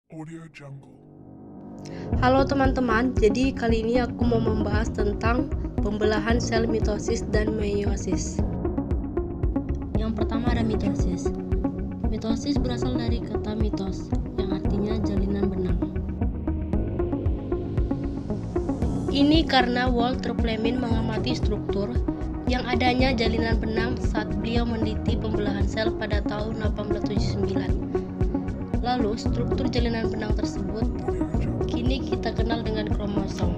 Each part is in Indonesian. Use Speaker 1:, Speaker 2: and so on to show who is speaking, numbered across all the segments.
Speaker 1: Audio Jungle.
Speaker 2: Halo teman-teman, jadi kali ini aku mau membahas tentang pembelahan sel mitosis dan meiosis. Yang pertama ada mitosis. Mitosis berasal dari kata mitos, yang artinya jalinan benang. Ini karena Walter Fleming mengamati struktur yang adanya jalinan benang saat beliau meneliti pembelahan sel pada tahun 1879. Lalu, struktur jalinan benang tersebut kini kita kenal dengan kromosom.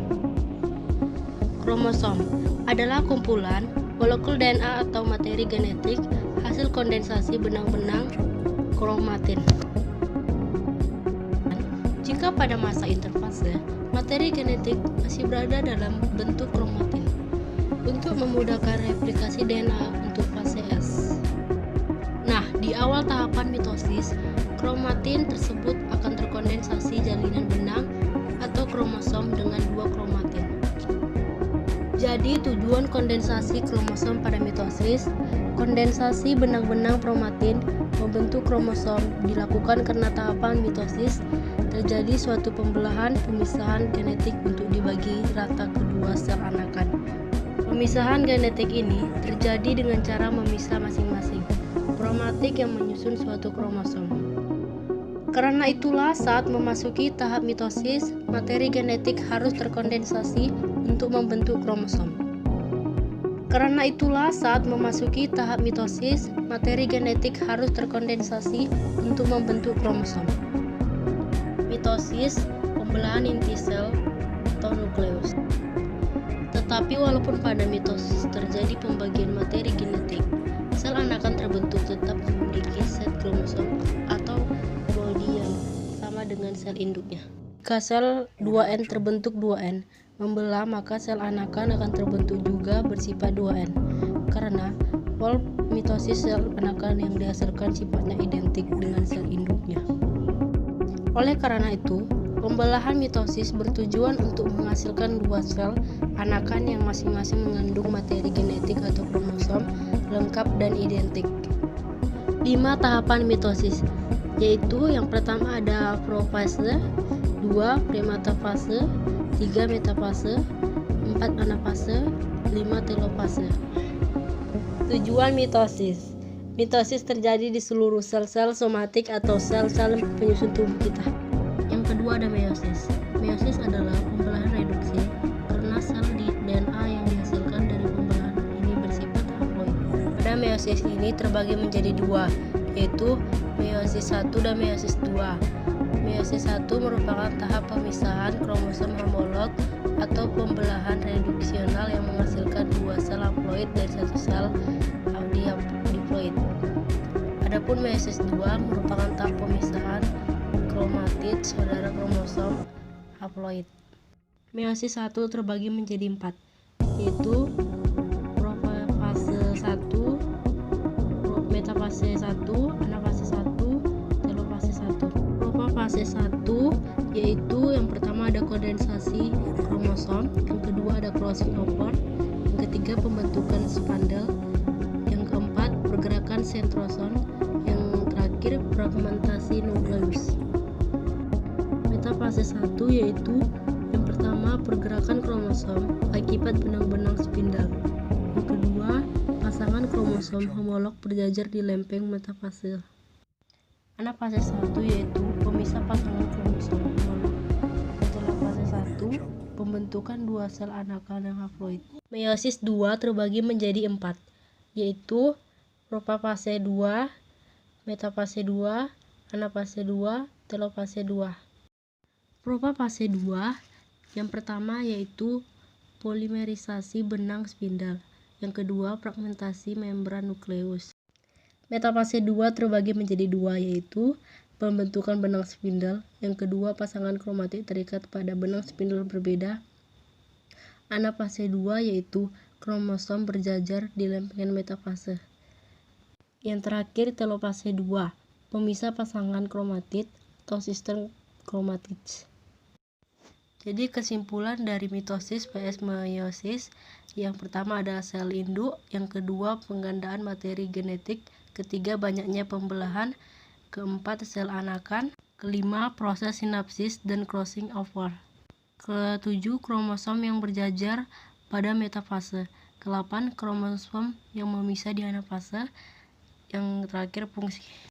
Speaker 2: Kromosom adalah kumpulan molekul DNA atau materi genetik hasil kondensasi benang-benang kromatin. Jika pada masa interfase, materi genetik masih berada dalam bentuk kromatin untuk memudahkan replikasi DNA untuk fase S. Nah, di awal tahapan mitosis, kromatin tersebut akan terkondensasi jalinan benang atau kromosom dengan dua kromatin. Jadi tujuan kondensasi kromosom pada mitosis, kondensasi benang-benang kromatin membentuk kromosom dilakukan karena tahapan mitosis terjadi suatu pembelahan pemisahan genetik untuk dibagi rata kedua sel anakan. Pemisahan genetik ini terjadi dengan cara memisah masing-masing kromatik yang menyusun suatu kromosom. Karena itulah saat memasuki tahap mitosis, materi genetik harus terkondensasi untuk membentuk kromosom. Karena itulah saat memasuki tahap mitosis, materi genetik harus terkondensasi untuk membentuk kromosom. Mitosis, pembelahan inti sel atau nukleus. Tetapi walaupun pada mitosis terjadi pembagian materi genetik, sel anakan terbentuk tetap memiliki set kromosom atau body yang sama dengan sel induknya. Jika sel 2N terbentuk 2N membelah, maka sel anakan akan terbentuk juga bersifat 2N karena pol mitosis sel anakan yang dihasilkan sifatnya identik dengan sel induknya. Oleh karena itu, pembelahan mitosis bertujuan untuk menghasilkan dua sel anakan yang masing-masing mengandung materi genetik atau kromosom lengkap dan identik. 5 tahapan mitosis, yaitu yang pertama ada profase, 2 premetafase, 3 metafase, 4 anafase, 5 telofase. Tujuan mitosis. Mitosis terjadi di seluruh sel-sel somatik atau sel-sel penyusun tubuh kita. Yang kedua ada meiosis. Meiosis adalah pembelahan reduksi karena sel di DNA yang dihasilkan dari pembelahan ini bersifat haploid. Pada meiosis ini terbagi menjadi dua, yaitu meiosis 1 dan meiosis 2. Meiosis 1 merupakan tahap pemisahan kromosom homolog atau pembelahan reduksional yang menghasilkan dua sel haploid dari satu sel diploid. Adapun meiosis 2 merupakan tahap pemisahan kromatid saudara kromosom haploid. Meiosis 1 terbagi menjadi 4, yaitu profase 1, metafase 1, anafase 1, telofase 1. Profase 1 yaitu yang pertama ada kondensasi kromosom, yang kedua ada crossing over, yang ketiga pembentukan spandel, yang keempat pergerakan sentrosom, yang terakhir fragmentasi nukleus. Metafase 1 yaitu yang pertama pergerakan kromosom akibat benang-benang spindel, yang kedua pasangan kromosom homolog berjajar di lempeng metafase. Anafase 1 yaitu pemisah pasangan kromosom homolog. Setelah fase 1, pembentukan dua sel anakan yang haploid. Meiosis 2 terbagi menjadi 4, yaitu profase 2, metafase 2, anafase 2, telofase 2. Profase 2 yang pertama yaitu polimerisasi benang spindel, yang kedua fragmentasi membran nukleus. Metafase 2 terbagi menjadi 2, yaitu pembentukan benang spindel, yang kedua pasangan kromatik terikat pada benang spindel berbeda. Anafase 2 yaitu kromosom berjajar di lempengan metafase. Yang terakhir telofase 2, pemisah pasangan kromatid atau sister chromatids. Jadi kesimpulan dari mitosis vs meiosis, yang pertama adalah sel induk, yang kedua penggandaan materi genetik, ketiga banyaknya pembelahan, keempat sel anakan, Kelima, proses sinapsis dan crossing over. Ketujuh, kromosom yang berjajar pada metafase. Ke-8, kromosom yang memisah di anafase. Yang terakhir, fungsi